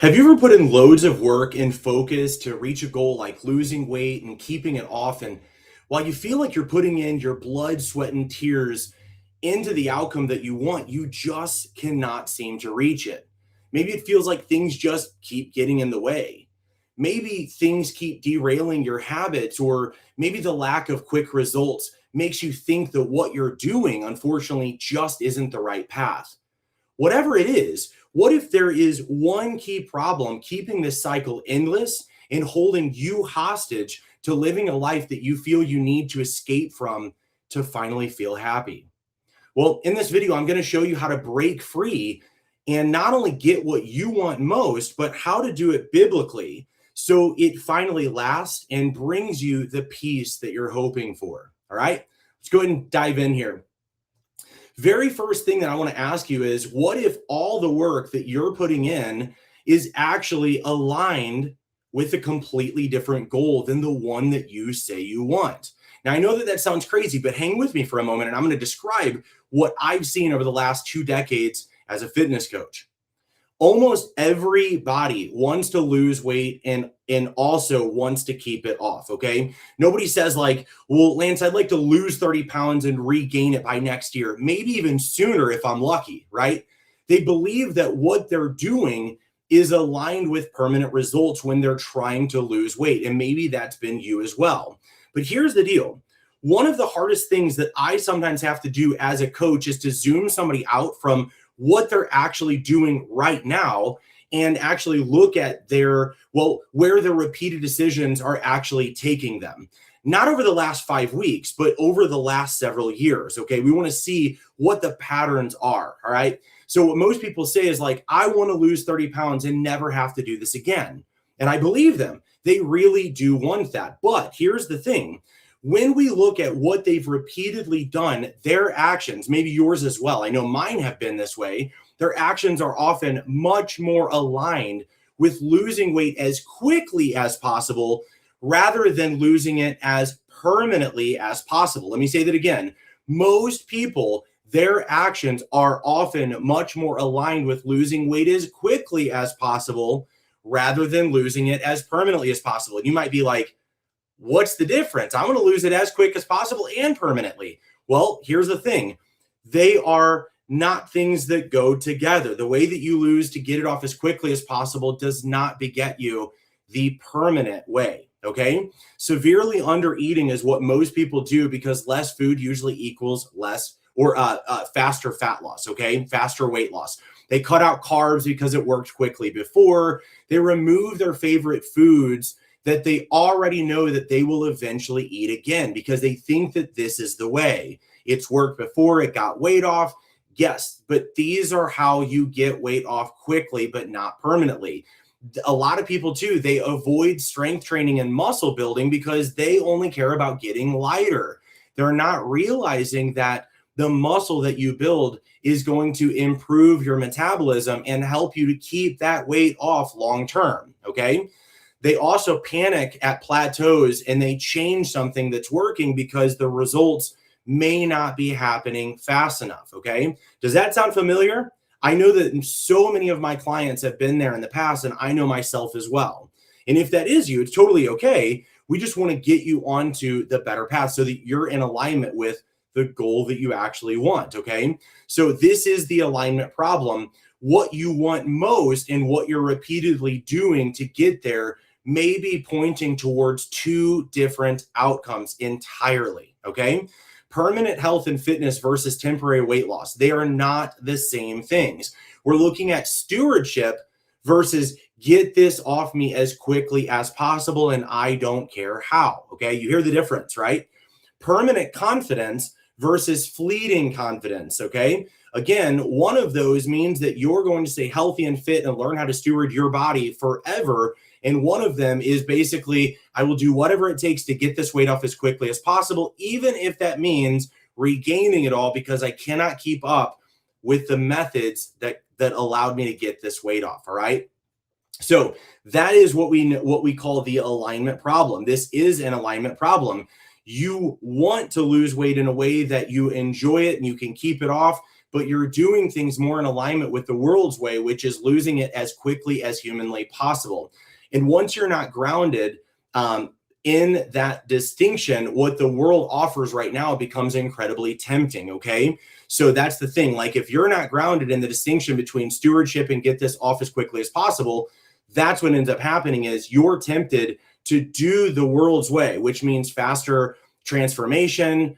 Have you ever put in loads of work and focus to reach a goal like losing weight and keeping it off? And while you feel like you're putting in your blood, sweat, and tears into the outcome that you want, you just cannot seem to reach it. Maybe it feels like things just keep getting in the way. Maybe things keep derailing your habits, or maybe the lack of quick results makes you think that what you're doing, unfortunately, just isn't the right path. Whatever it is, what if there is one key problem keeping this cycle endless and holding you hostage to living a life that you feel you need to escape from to finally feel happy? Well, in this video, I'm going to show you how to break free and not only get what you want most, but how to do it biblically so it finally lasts and brings you the peace that you're hoping for. All right, let's go ahead and dive in here. Very first thing that I want to ask you is, what if all the work that you're putting in is actually aligned with a completely different goal than the one that you say you want? Now, I know that sounds crazy, but hang with me for a moment and I'm going to describe what I've seen over the last 2 decades as a fitness coach. Almost everybody wants to lose weight and also wants to keep it off. Okay. Nobody says like, well, Lance, I'd like to lose 30 pounds and regain it by next year, maybe even sooner if I'm lucky, right? They believe that what they're doing is aligned with permanent results when they're trying to lose weight. And maybe that's been you as well. But here's the deal. One of the hardest things that I sometimes have to do as a coach is to zoom somebody out from what they're actually doing right now and actually look at where their repeated decisions are actually taking them. Not over the last 5 weeks, but over the last several years. Okay. We want to see what the patterns are. All right. So what most people say is like, I want to lose 30 pounds and never have to do this again. And I believe them. They really do want that. But here's the thing. When we look at what they've repeatedly done, their actions, maybe yours as well, I know mine have been this way, their actions are often much more aligned with losing weight as quickly as possible rather than losing it as permanently as possible. Let me say that again. Most people, their actions are often much more aligned with losing weight as quickly as possible rather than losing it as permanently as possible. And you might be like, what's the difference? I want to lose it as quick as possible and permanently. Well, here's the thing. They are not things that go together. The way that you lose to get it off as quickly as possible does not beget you the permanent way. Okay. Severely under eating is what most people do because less food usually equals less or faster fat loss. Okay. Faster weight loss. They cut out carbs because it worked quickly before. They remove their favorite foods that they already know that they will eventually eat again because they think that this is the way. It's worked before, it got weight off. Yes, but these are how you get weight off quickly, but not permanently. A lot of people too, they avoid strength training and muscle building because they only care about getting lighter. They're not realizing that the muscle that you build is going to improve your metabolism and help you to keep that weight off long term, okay? They also panic at plateaus and they change something that's working because the results may not be happening fast enough. Okay. Does that sound familiar? I know that so many of my clients have been there in the past, and I know myself as well. And if that is you, it's totally okay. We just want to get you onto the better path so that you're in alignment with the goal that you actually want. Okay. So this is the alignment problem. What you want most and what you're repeatedly doing to get there may be pointing towards 2 different outcomes entirely, okay? Permanent health and fitness versus temporary weight loss. They are not the same things. We're looking at stewardship versus get this off me as quickly as possible and I don't care how, okay? You hear the difference, right? Permanent confidence versus fleeting confidence, okay? Again, one of those means that you're going to stay healthy and fit and learn how to steward your body forever. And one of them is basically, I will do whatever it takes to get this weight off as quickly as possible, even if that means regaining it all because I cannot keep up with the methods that allowed me to get this weight off. All right. So that is what we call the alignment problem. This is an alignment problem. You want to lose weight in a way that you enjoy it and you can keep it off, but you're doing things more in alignment with the world's way, which is losing it as quickly as humanly possible. And once you're not grounded in that distinction, what the world offers right now becomes incredibly tempting. Okay. So that's the thing. Like, if you're not grounded in the distinction between stewardship and get this off as quickly as possible, that's what ends up happening is you're tempted to do the world's way, which means faster transformation.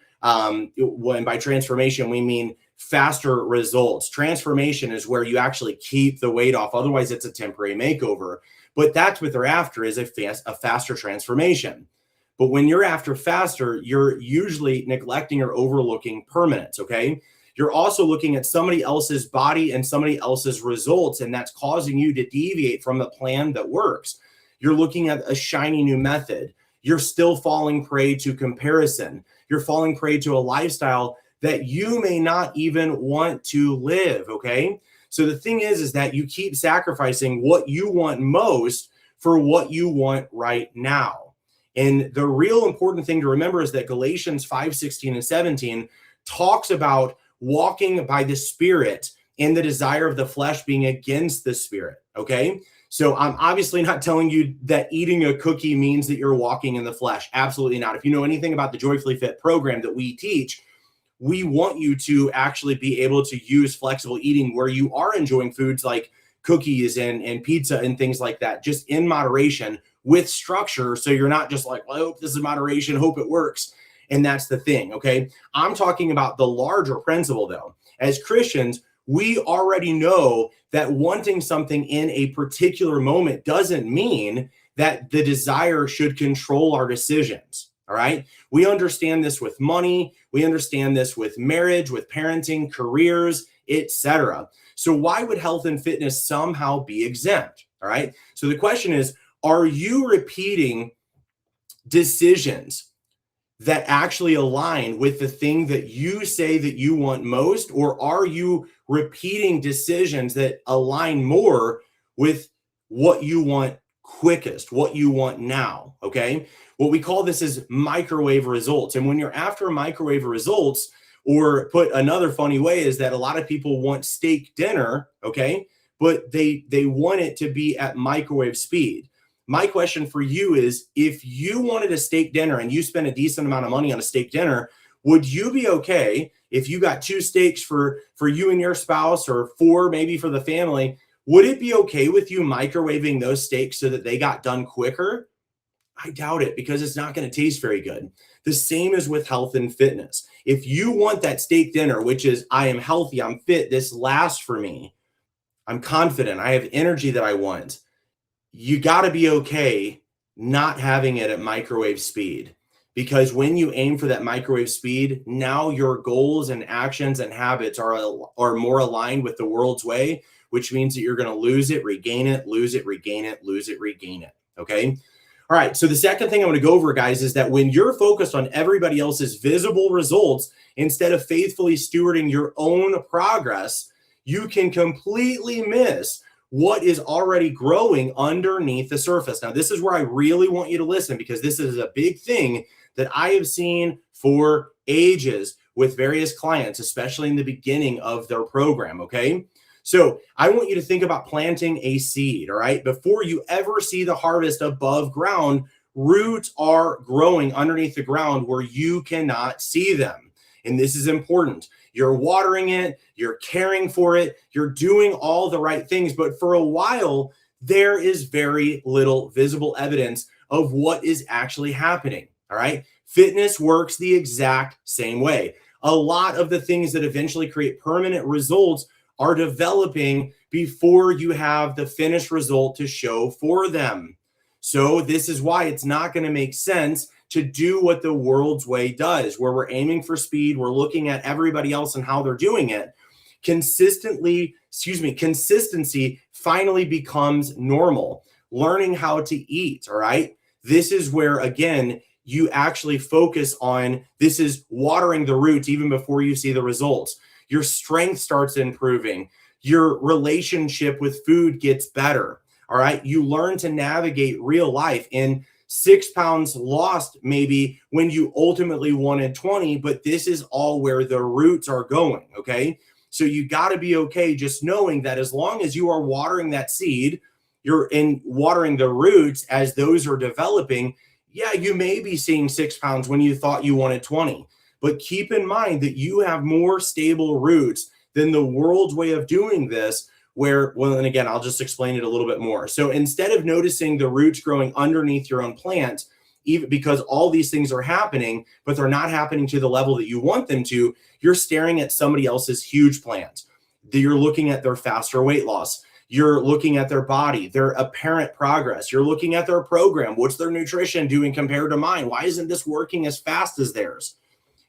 When by transformation, we mean faster results. Transformation is where you actually keep the weight off. Otherwise, it's a temporary makeover. But that's what they're after, is a faster transformation. But when you're after faster, you're usually neglecting or overlooking permanence, okay? You're also looking at somebody else's body and somebody else's results, and that's causing you to deviate from the plan that works. You're looking at a shiny new method. You're still falling prey to comparison. You're falling prey to a lifestyle that you may not even want to live, okay? So the thing is that you keep sacrificing what you want most for what you want right now. And the real important thing to remember is that Galatians 5:16 and 17 talks about walking by the Spirit and the desire of the flesh being against the Spirit, okay? So I'm obviously not telling you that eating a cookie means that you're walking in the flesh. Absolutely not. If you know anything about the Joyfully Fit program that we teach, we want you to actually be able to use flexible eating where you are enjoying foods like cookies and pizza and things like that, just in moderation with structure. So you're not just like, well, I hope this is moderation, hope it works. And that's the thing, okay? I'm talking about the larger principle, though. As Christians, we already know that wanting something in a particular moment doesn't mean that the desire should control our decisions, all right? We understand this with money. We understand this with marriage, with parenting, careers, etc. So why would health and fitness somehow be exempt, all right? So the question is, are you repeating decisions that actually align with the thing that you say that you want most, or are you repeating decisions that align more with what you want quickest, what you want now, okay? What we call this is microwave results. And when you're after microwave results, or put another funny way, is that a lot of people want steak dinner, okay? But they want it to be at microwave speed. My question for you is, if you wanted a steak dinner and you spent a decent amount of money on a steak dinner, would you be okay if you got 2 steaks for you and your spouse, or 4 maybe for the family? Would it be okay with you microwaving those steaks so that they got done quicker? I doubt it, because it's not going to taste very good. The same is with health and fitness. If you want that steak dinner, which is, I am healthy, I'm fit, this lasts for me, I'm confident, I have energy that I want, you got to be okay not having it at microwave speed. Because when you aim for that microwave speed, now your goals and actions and habits are more aligned with the world's way, which means that you're going to lose it, regain it, lose it, regain it, lose it, regain it. Okay. All right. So the second thing I'm going to go over, guys, is that when you're focused on everybody else's visible results instead of faithfully stewarding your own progress, you can completely miss what is already growing underneath the surface. Now, this is where I really want you to listen, because this is a big thing that I have seen for ages with various clients, especially in the beginning of their program, okay? So I want you to think about planting a seed, all right? Before you ever see the harvest above ground, roots are growing underneath the ground where you cannot see them. And this is important. You're watering it, you're caring for it, you're doing all the right things, but for a while, there is very little visible evidence of what is actually happening, all right? Fitness works the exact same way. A lot of the things that eventually create permanent results are developing before you have the finished result to show for them. So this is why it's not going to make sense to do what the world's way does, where we're aiming for speed, we're looking at everybody else and how they're doing it. Consistency finally becomes normal. Learning how to eat, all right? This is where, again, you actually focus on, this is watering the roots even before you see the results. Your strength starts improving. Your relationship with food gets better, all right? You learn to navigate real life. In 6 pounds lost maybe when you ultimately wanted 20, but this is all where the roots are going, okay? So you got to be okay just knowing that as long as you are watering that seed, you're in watering the roots as those are developing. Yeah, you may be seeing 6 pounds when you thought you wanted 20, but keep in mind that you have more stable roots than the world's way of doing this. Where, well, and again, I'll just explain it a little bit more. So instead of noticing the roots growing underneath your own plant, even because all these things are happening, but they're not happening to the level that you want them to, you're staring at somebody else's huge plant. You're looking at their faster weight loss. You're looking at their body, their apparent progress. You're looking at their program. What's their nutrition doing compared to mine? Why isn't this working as fast as theirs?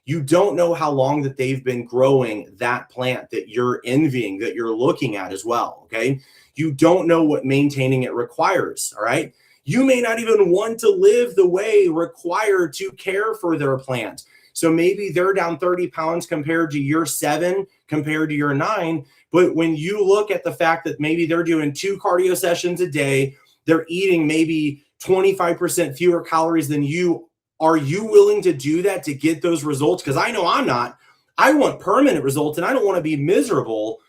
You don't know how long that they've been growing that plant that you're envying, that you're looking at as well, okay? You don't know what maintaining it requires, all right? You may not even want to live the way required to care for their plant. So maybe they're down 30 pounds compared to your 7, compared to your 9. But when you look at the fact that maybe they're doing 2 cardio sessions a day, they're eating maybe 25% fewer calories than you, are you willing to do that to get those results? Because I know I'm not. I want permanent results, and I don't want to be miserable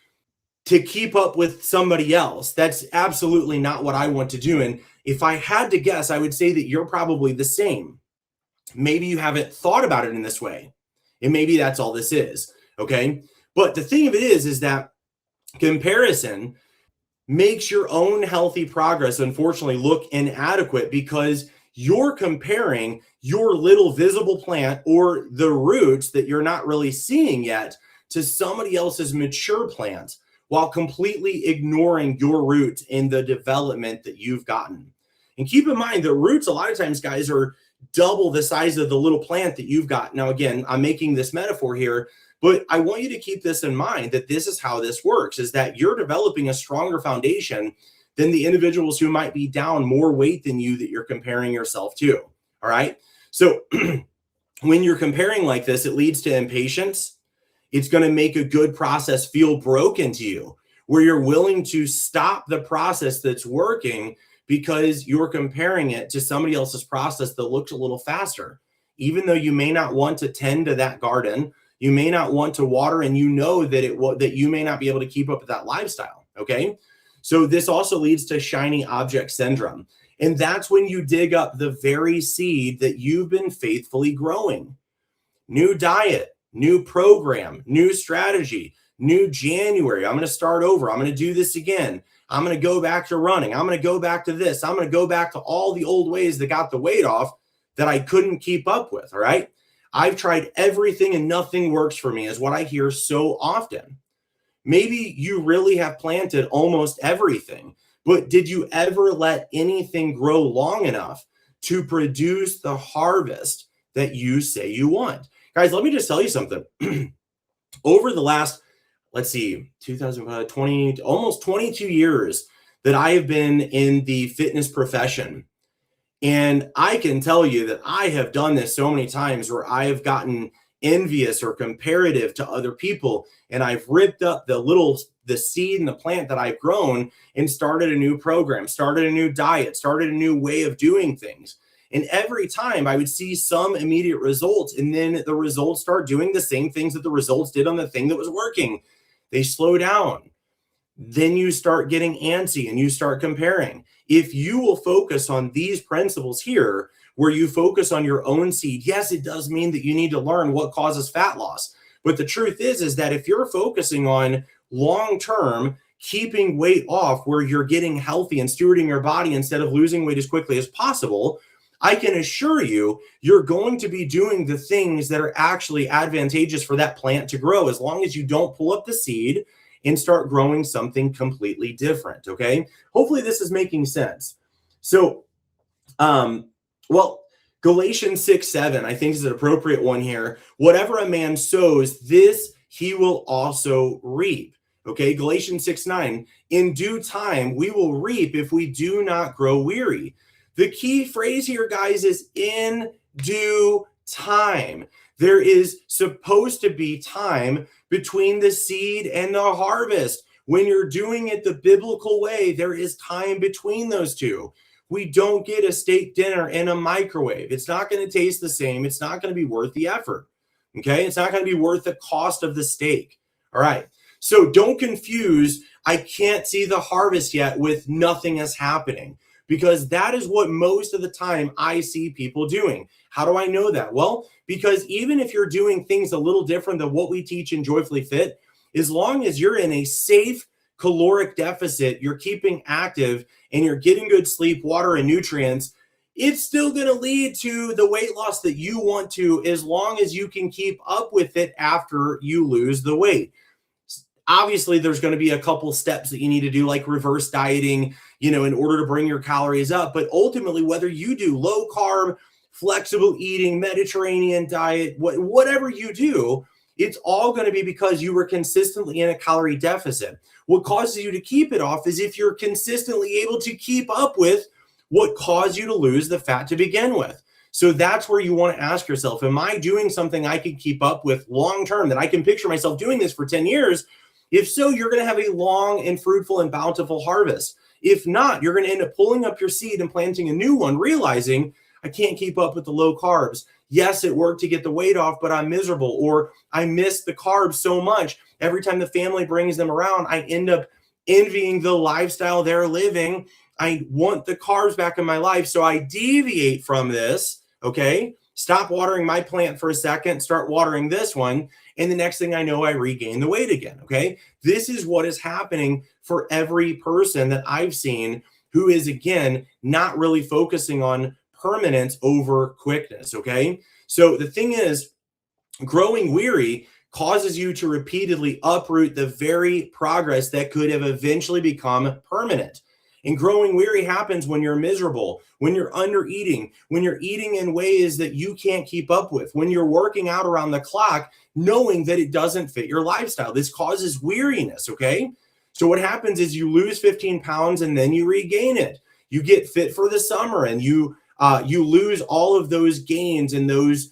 to keep up with somebody else. That's absolutely not what I want to do. And if I had to guess, I would say that you're probably the same. Maybe you haven't thought about it in this way, and maybe that's all this is, okay? But the thing of it is that comparison makes your own healthy progress, unfortunately, look inadequate because you're comparing your little visible plant or the roots that you're not really seeing yet to somebody else's mature plant while completely ignoring your roots in the development that you've gotten. And keep in mind, the roots, a lot of times, guys, are double the size of the little plant that you've got. Now, again, I'm making this metaphor here, but I want you to keep this in mind, that this is how this works, is that you're developing a stronger foundation than the individuals who might be down more weight than you that you're comparing yourself to. All right. So when you're comparing like this, it leads to impatience. It's going to make a good process feel broken to you, where you're willing to stop the process that's working because you're comparing it to somebody else's process that looks a little faster. Even though you may not want to tend to that garden, you may not want to water, and you know that that you may not be able to keep up with that lifestyle. Okay. So this also leads to shiny object syndrome. And that's when you dig up the very seed that you've been faithfully growing. New diet, new program, new strategy, new January. I'm going to start over. I'm going to do this again. I'm going to go back to running. I'm going to go back to this. I'm going to go back to all the old ways that got the weight off that I couldn't keep up with. All right. I've tried everything and nothing works for me, is what I hear so often. Maybe you really have planted almost everything, but did you ever let anything grow long enough to produce the harvest that you say you want? Guys, let me just tell you something. Over the last, let's see, 2020, almost 22 years that I have been in the fitness profession. And I can tell you that I have done this so many times where I have gotten envious or comparative to other people, and I've ripped up the seed and the plant that I've grown and started a new program, started a new diet, started a new way of doing things. And every time I would see some immediate results, and then the results start doing the same things that the results did on the thing that was working. They slow down. Then you start getting antsy and you start comparing. If you will focus on these principles here, where you focus on your own seed, yes, it does mean that you need to learn what causes fat loss. But the truth is that if you're focusing on long-term keeping weight off, where you're getting healthy and stewarding your body instead of losing weight as quickly as possible, I can assure you, you're going to be doing the things that are actually advantageous for that plant to grow, as long as you don't pull up the seed and start growing something completely different. Okay. Hopefully this is making sense. So, well, Galatians 6:7, I think, is an appropriate one here. Whatever a man sows, this he will also reap. Okay, Galatians 6:9, in due time we will reap if we do not grow weary. The key phrase here, guys, is in due time. There is supposed to be time between the seed and the harvest. When you're doing it the biblical way, there is time between those two. We don't get a steak dinner in a microwave. It's not going to taste the same. It's not going to be worth the effort. Okay. It's not going to be worth the cost of the steak. All right. So don't confuse, I can't see the harvest yet with nothing is happening, because that is what most of the time I see people doing. How do I know that? Well, because even if you're doing things a little different than what we teach in Joyfully Fit, as long as you're in a safe caloric deficit, you're keeping active and you're getting good sleep, water, and nutrients, it's still going to lead to the weight loss that you want to, as long as you can keep up with it after you lose the weight. Obviously, there's going to be a couple steps that you need to do, like reverse dieting, in order to bring your calories up. But ultimately, whether you do low carb, flexible eating, Mediterranean diet, whatever you do, it's all going to be because you were consistently in a calorie deficit. What causes you to keep it off is if you're consistently able to keep up with what caused you to lose the fat to begin with. So that's where you want to ask yourself, am I doing something I can keep up with long term, that I can picture myself doing this for 10 years? If so, you're going to have a long and fruitful and bountiful harvest. If not, you're going to end up pulling up your seed and planting a new one, realizing I can't keep up with the low carbs. Yes, it worked to get the weight off, but I'm miserable, or I miss the carbs so much. Every time the family brings them around, I end up envying the lifestyle they're living. I want the carbs back in my life, so I deviate from this, okay? Stop watering my plant for a second, start watering this one, and the next thing I know, I regain the weight again, okay? This is what is happening for every person that I've seen who is, again, not really focusing on permanence over quickness, okay? So the thing is, growing weary causes you to repeatedly uproot the very progress that could have eventually become permanent. And growing weary happens when you're miserable, when you're under eating, when you're eating in ways that you can't keep up with, when you're working out around the clock, knowing that it doesn't fit your lifestyle. This causes weariness, okay? So what happens is you lose 15 pounds and then you regain it. You get fit for the summer and you lose all of those gains and those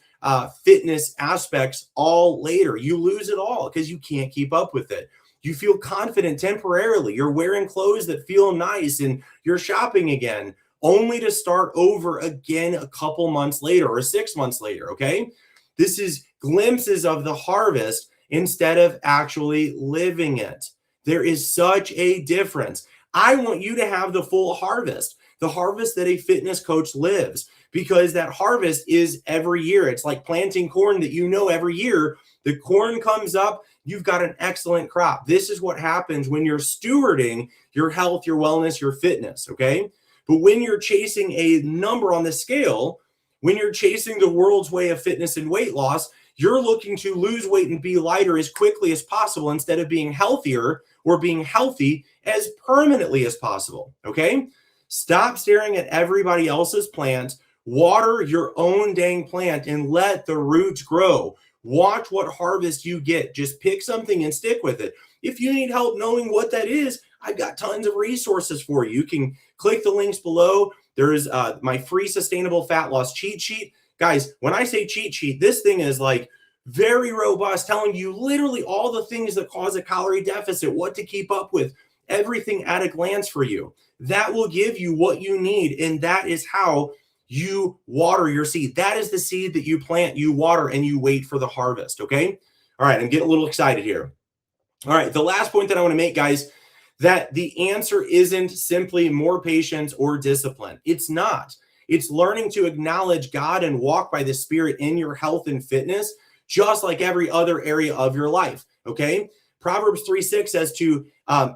fitness aspects all later. You lose it all because you can't keep up with it. You feel confident temporarily. You're wearing clothes that feel nice and you're shopping again, only to start over again a couple months later or 6 months later, okay? This is glimpses of the harvest instead of actually living it. There is such a difference. I want you to have the full harvest, the harvest that a fitness coach lives, because that harvest is every year. It's like planting corn that every year the corn comes up, you've got an excellent crop. This is what happens when you're stewarding your health, your wellness, your fitness, okay? But when you're chasing a number on the scale, when you're chasing the world's way of fitness and weight loss, you're looking to lose weight and be lighter as quickly as possible instead of being healthier or being healthy as permanently as possible, okay? Stop staring at everybody else's plants. Water your own dang plant and let the roots grow. Watch what harvest you get. Just pick something and stick with it. If you need help knowing what that is, I've got tons of resources for you. You can click the links below. There is my free sustainable fat loss cheat sheet. Guys, when I say cheat sheet, this thing is like very robust, telling you literally all the things that cause a calorie deficit, what to keep up with, everything at a glance for you. That will give you what you need, and that is how you water your seed. That is the seed that you plant, you water, and you wait for the harvest, okay? All right, I'm getting a little excited here. All right, the last point that I want to make, guys, that the answer isn't simply more patience or discipline. It's not. It's learning to acknowledge God and walk by the Spirit in your health and fitness, just like every other area of your life, okay? Proverbs 3:6 says to,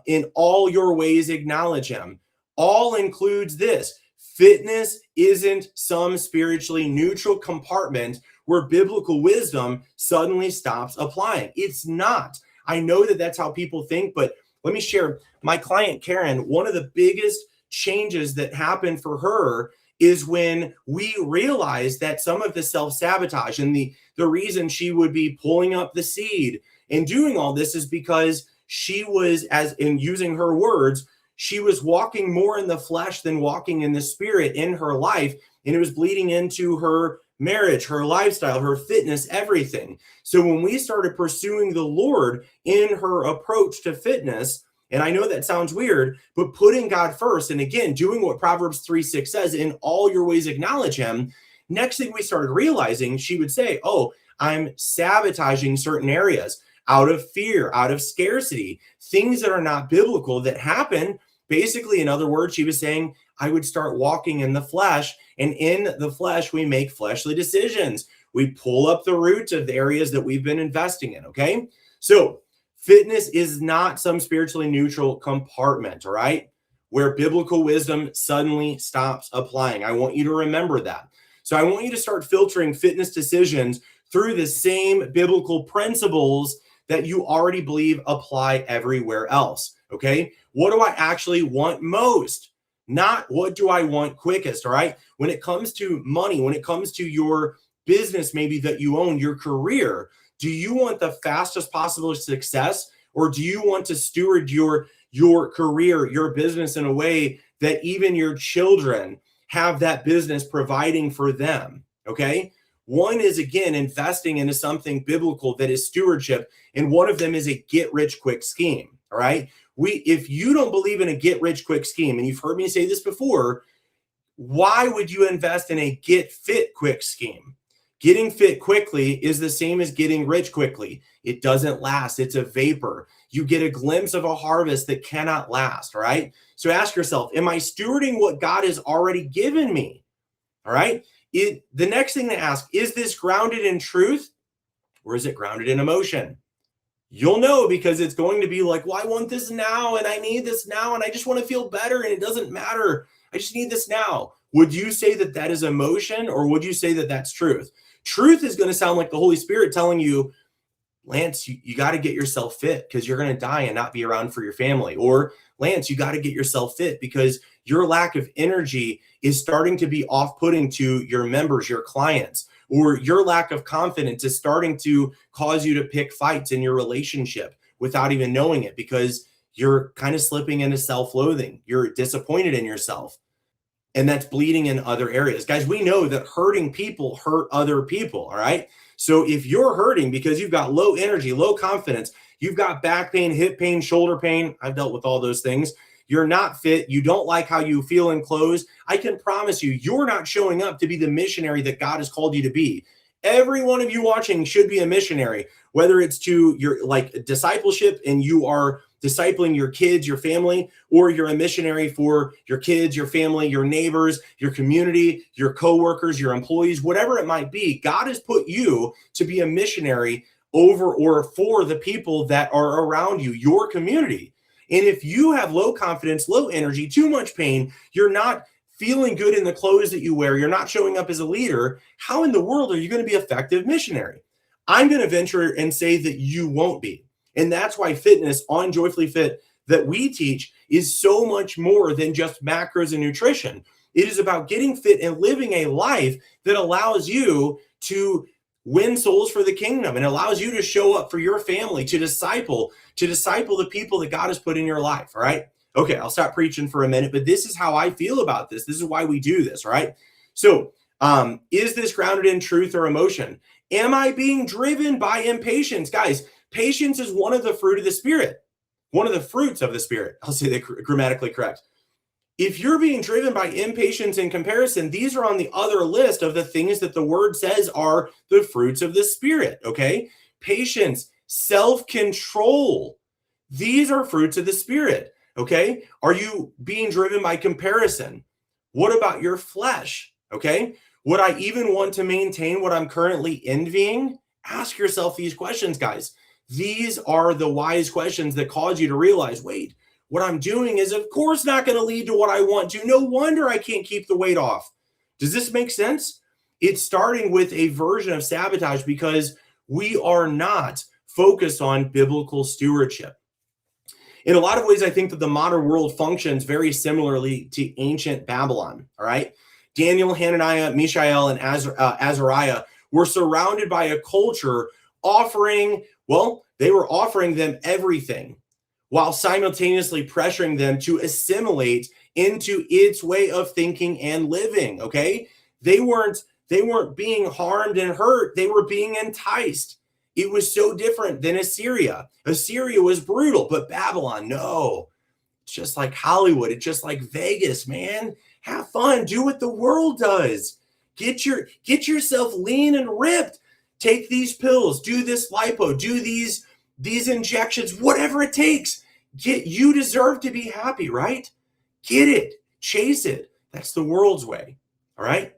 in all your ways, acknowledge him. All includes this. Fitness isn't some spiritually neutral compartment where biblical wisdom suddenly stops applying. It's not. I know that that's how people think, but let me share. My client, Karen, one of the biggest changes that happened for her is when we realized that some of the self-sabotage and the reason she would be pulling up the seed and doing all this is because she was, as in using her words, she was walking more in the flesh than walking in the spirit in her life. And it was bleeding into her marriage, her lifestyle, her fitness, everything. So when we started pursuing the Lord in her approach to fitness, and I know that sounds weird, but putting God first, and again, doing what Proverbs 3:6 says, in all your ways acknowledge him. Next thing we started realizing, she would say, oh, I'm sabotaging certain areas. out of fear, out of scarcity, things that are not biblical that happen. Basically, in other words, she was saying, I would start walking in the flesh, and in the flesh, we make fleshly decisions. We pull up the roots of the areas that we've been investing in, okay? So fitness is not some spiritually neutral compartment, all right, where biblical wisdom suddenly stops applying. I want you to remember that. So I want you to start filtering fitness decisions through the same biblical principles that you already believe apply everywhere else, okay? What do I actually want most? Not what do I want quickest, all right? When it comes to money, when it comes to your business maybe that you own, your career, do you want the fastest possible success, or do you want to steward your career, your business in a way that even your children have that business providing for them, okay? One is, again, investing into something biblical that is stewardship, and one of them is a get-rich-quick scheme, all right? If you don't believe in a get-rich-quick scheme, and you've heard me say this before, why would you invest in a get-fit-quick scheme? Getting fit quickly is the same as getting rich quickly. It doesn't last. It's a vapor. You get a glimpse of a harvest that cannot last, all right? So ask yourself, am I stewarding what God has already given me? All right? The next thing to ask, is this grounded in truth, or is it grounded in emotion? You'll know, because it's going to be like, well, I want this now, and I need this now, and I just want to feel better, and it doesn't matter. I just need this now. Would you say that that is emotion, or would you say that that's truth? Truth is going to sound like the Holy Spirit telling you, Lance, you got to get yourself fit because you're going to die and not be around for your family. Or Lance, you got to get yourself fit because your lack of energy is starting to be off-putting to your members, your clients, or your lack of confidence is starting to cause you to pick fights in your relationship without even knowing it, because you're kind of slipping into self-loathing. You're disappointed in yourself. And that's bleeding in other areas. Guys, we know that hurting people hurt other people, all right? So if you're hurting because you've got low energy, low confidence, you've got back pain, hip pain, shoulder pain, I've dealt with all those things, you're not fit, you don't like how you feel in clothes, I can promise you, you're not showing up to be the missionary that God has called you to be. Every one of you watching should be a missionary, whether it's to your discipleship and you are discipling your kids, your family, or you're a missionary for your kids, your family, your neighbors, your community, your coworkers, your employees, whatever it might be. God has put you to be a missionary over or for the people that are around you, your community. And if you have low confidence, low energy, too much pain, you're not feeling good in the clothes that you wear, you're not showing up as a leader, how in the world are you going to be an effective missionary? I'm going to venture and say that you won't be. And that's why fitness on Joyfully Fit that we teach is so much more than just macros and nutrition. It is about getting fit and living a life that allows you to win souls for the kingdom and allows you to show up for your family, to disciple the people that God has put in your life, all right? Okay, I'll stop preaching for a minute, but this is how I feel about this. This is why we do this, right? So is this grounded in truth or emotion? Am I being driven by impatience? Guys, patience is one of the fruit of the Spirit, one of the fruits of the Spirit. I'll say that grammatically correct. If you're being driven by impatience and comparison, these are on the other list of the things that the word says are the fruits of the Spirit, okay? Patience, self-control. These are fruits of the Spirit, okay? Are you being driven by comparison? What about your flesh, okay? Would I even want to maintain what I'm currently envying? Ask yourself these questions, guys. These are the wise questions that cause you to realize, wait, what I'm doing is, of course, not going to lead to what I want to. No wonder I can't keep the weight off. Does this make sense? It's starting with a version of sabotage because we are not focused on biblical stewardship. In a lot of ways, I think that the modern world functions very similarly to ancient Babylon, all right? Daniel, Hananiah, Mishael, and Azariah were surrounded by a culture offering, well, they were offering them everything while simultaneously pressuring them to assimilate into its way of thinking and living, okay? They weren't being harmed and hurt. They were being enticed. It was so different than Assyria. Assyria was brutal, but Babylon, no. It's just like Hollywood. It's just like Vegas, man. Have fun. Do what the world does. Get yourself lean and ripped. Take these pills. Do this lipo. Do these these injections, whatever it takes. You deserve to be happy, right? Get it, chase it. That's the world's way. All right.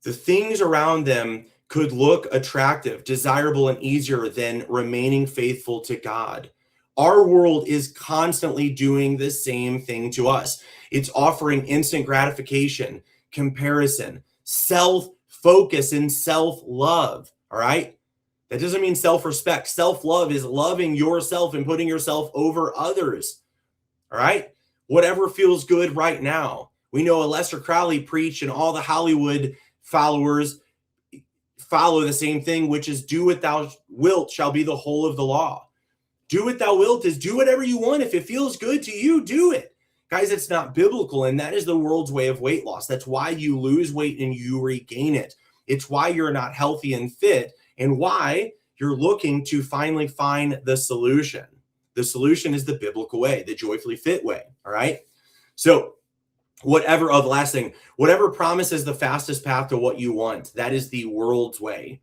The things around them could look attractive, desirable, and easier than remaining faithful to God. Our world is constantly doing the same thing to us. It's offering instant gratification, comparison, self-focus, and self-love. All right. That doesn't mean self-respect. Self-love is loving yourself and putting yourself over others. All right. Whatever feels good right now. We know Lester Crowley preached, and all the Hollywood followers follow the same thing, which is do what thou wilt shall be the whole of the law. Do what thou wilt is do whatever you want. If it feels good to you, do it. Guys, it's not biblical, and that is the world's way of weight loss. That's why you lose weight and you regain it. It's why you're not healthy and fit, and why you're looking to finally find the solution. The solution is the biblical way, the joyfully fit way, all right? So the last thing, whatever promises the fastest path to what you want, that is the world's way.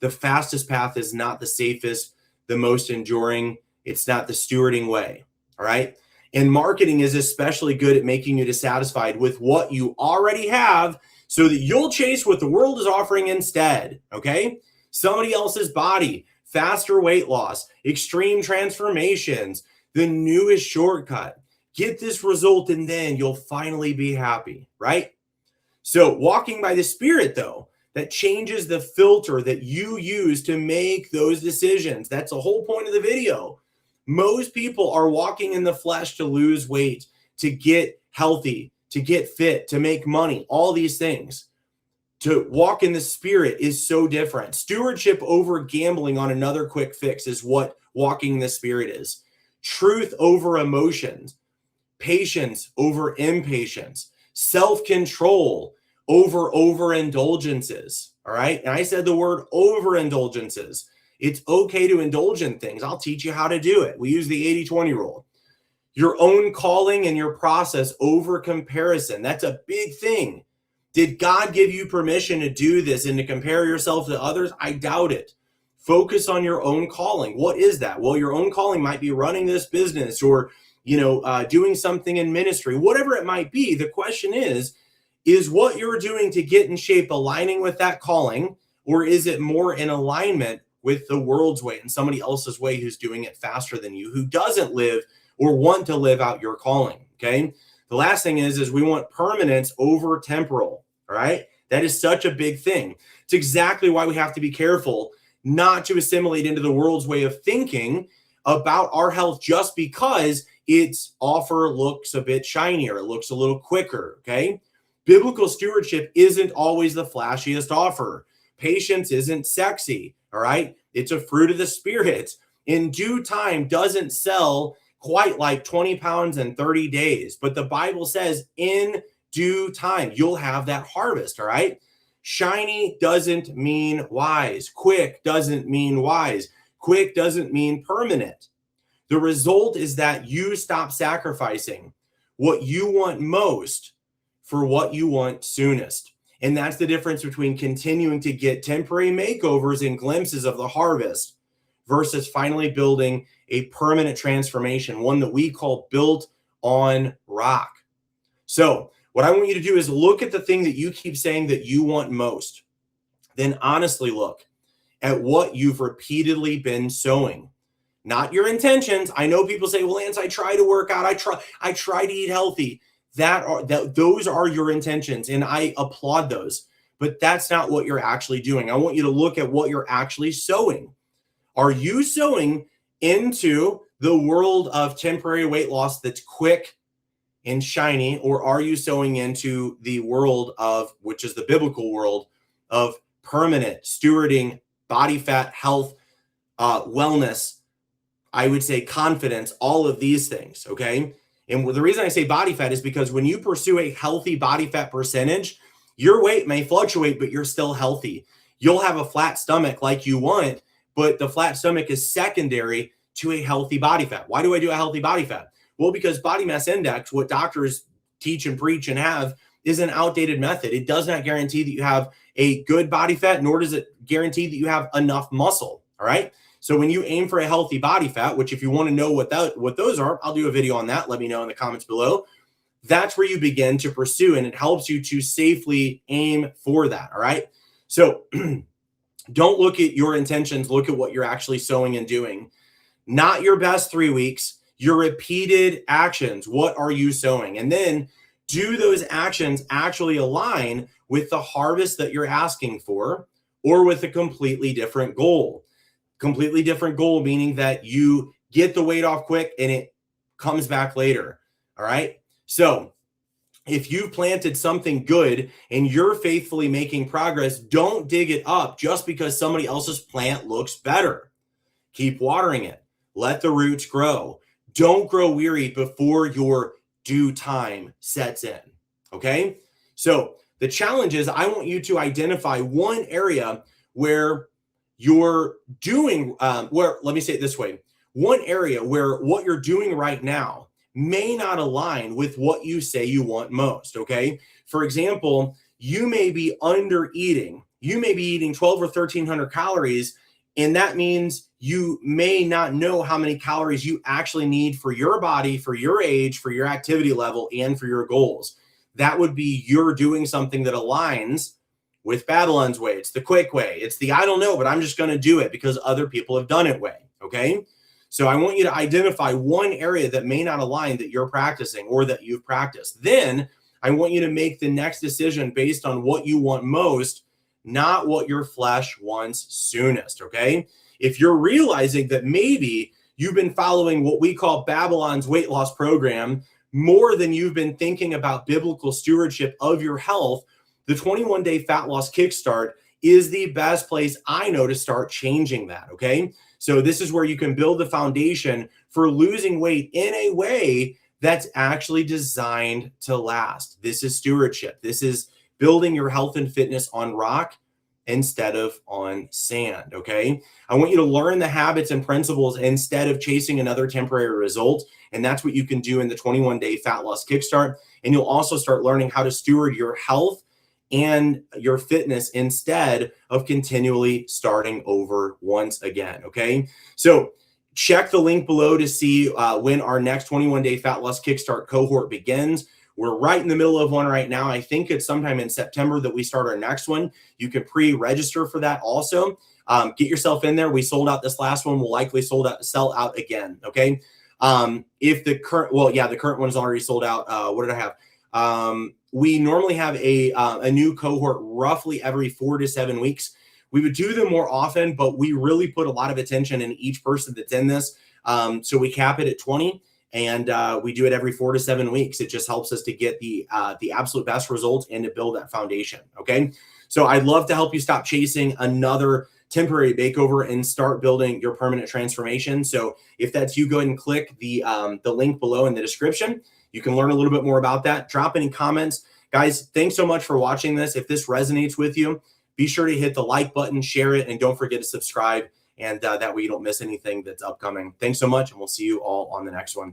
The fastest path is not the safest, the most enduring. It's not the stewarding way, all right? And marketing is especially good at making you dissatisfied with what you already have so that you'll chase what the world is offering instead, okay? Somebody else's body, faster weight loss, extreme transformations, the newest shortcut. Get this result and then you'll finally be happy, right? So walking by the Spirit, though, that changes the filter that you use to make those decisions. That's the whole point of the video. Most people are walking in the flesh to lose weight, to get healthy, to get fit, to make money, all these things. To walk in the Spirit is so different. Stewardship over gambling on another quick fix is what walking in the Spirit is. Truth over emotions. Patience over impatience, self-control over overindulgences. All right. And I said the word overindulgences. It's okay to indulge in things. I'll teach you how to do it. We use the 80-20 rule. Your own calling and your process over comparison. That's a big thing. Did God give you permission to do this and to compare yourself to others? I doubt it. Focus on your own calling. What is that? Well, your own calling might be running this business or doing something in ministry, whatever it might be. The question is what you're doing to get in shape aligning with that calling, or is it more in alignment with the world's way and somebody else's way who's doing it faster than you, who doesn't live or want to live out your calling, okay? The last thing is we want permanence over temporal, all right? That is such a big thing. It's exactly why we have to be careful not to assimilate into the world's way of thinking about our health just because its offer looks a bit shinier, it looks a little quicker, okay? Biblical stewardship isn't always the flashiest offer. Patience isn't sexy, all right? It's a fruit of the Spirit. In due time doesn't sell quite like 20 pounds in 30 days, but the Bible says in due time, you'll have that harvest, all right? Shiny doesn't mean wise. Quick doesn't mean wise. Quick doesn't mean permanent. The result is that you stop sacrificing what you want most for what you want soonest. And that's the difference between continuing to get temporary makeovers and glimpses of the harvest versus finally building a permanent transformation, one that we call built on rock. So what I want you to do is look at the thing that you keep saying that you want most. Then honestly look at what you've repeatedly been sowing. Not your intentions. I know people say, well, Lance, I try to work out. I try to eat healthy. Those are your intentions, and I applaud those. But that's not what you're actually doing. I want you to look at what you're actually sowing. Are you sowing into the world of temporary weight loss that's quick and shiny, or are you sowing into the world of, which is the biblical world, of permanent stewarding, body fat, health, wellness, I would say confidence, all of these things, okay? And the reason I say body fat is because when you pursue a healthy body fat percentage, your weight may fluctuate, but you're still healthy. You'll have a flat stomach like you want, but the flat stomach is secondary to a healthy body fat. Why do I do a healthy body fat? Well, because body mass index, what doctors teach and preach and have, is an outdated method. It does not guarantee that you have a good body fat, nor does it guarantee that you have enough muscle, all right? So when you aim for a healthy body fat, which if you want to know what those are, I'll do a video on that. Let me know in the comments below. That's where you begin to pursue, and it helps you to safely aim for that. All right. So don't look at your intentions, look at what you're actually sowing and doing. Not your best 3 weeks, your repeated actions. What are you sowing? And then do those actions actually align with the harvest that you're asking for, or with a completely different goal? Completely different goal, meaning that you get the weight off quick and it comes back later. All right. So if you've planted something good and you're faithfully making progress, don't dig it up just because somebody else's plant looks better. Keep watering it. Let the roots grow. Don't grow weary before your due time sets in. Okay. So the challenge is, I want you to identify one area where you're doing, let me say it this way, one area where what you're doing right now may not align with what you say you want most. Okay. For example, you may be under eating. You may be eating 12 or 1300 calories. And that means you may not know how many calories you actually need for your body, for your age, for your activity level, and for your goals. That would be you're doing something that aligns with Babylon's way. It's the quick way. It's the I don't know, but I'm just going to do it because other people have done it way. Okay. So I want you to identify one area that may not align that you're practicing or that you've practiced. Then I want you to make the next decision based on what you want most, not what your flesh wants soonest. Okay. If you're realizing that maybe you've been following what we call Babylon's weight loss program more than you've been thinking about biblical stewardship of your health, the 21-day fat loss kickstart is the best place I know to start changing that. Okay. So this is where you can build the foundation for losing weight in a way that's actually designed to last. This is stewardship. This is building your health and fitness on rock instead of on sand. Okay. I want you to learn the habits and principles instead of chasing another temporary result. And that's what you can do in the 21-day fat loss kickstart. And you'll also start learning how to steward your health and your fitness instead of continually starting over once again. Okay. So check the link below to see when our next 21-day fat loss kickstart cohort begins. We're right in the middle of one right now. I think it's sometime in September that we start our next one. You can pre-register for that also. Get yourself in there. We sold out this last one. We'll likely sell out again. Okay. If the current, the current one is already sold out. What did I have? We normally have a new cohort roughly every 4 to 7 weeks. We would do them more often, but we really put a lot of attention in each person that's in this. So we cap it at 20. And we do it every 4 to 7 weeks. It just helps us to get the absolute best results and to build that foundation. Okay. So I'd love to help you stop chasing another temporary makeover and start building your permanent transformation. So if that's you, go ahead and click the link below in the description. You can learn a little bit more about that. Drop any comments. Guys, thanks so much for watching this. If this resonates with you, be sure to hit the like button, share it, and don't forget to subscribe. And that way you don't miss anything that's upcoming. Thanks so much, and we'll see you all on the next one.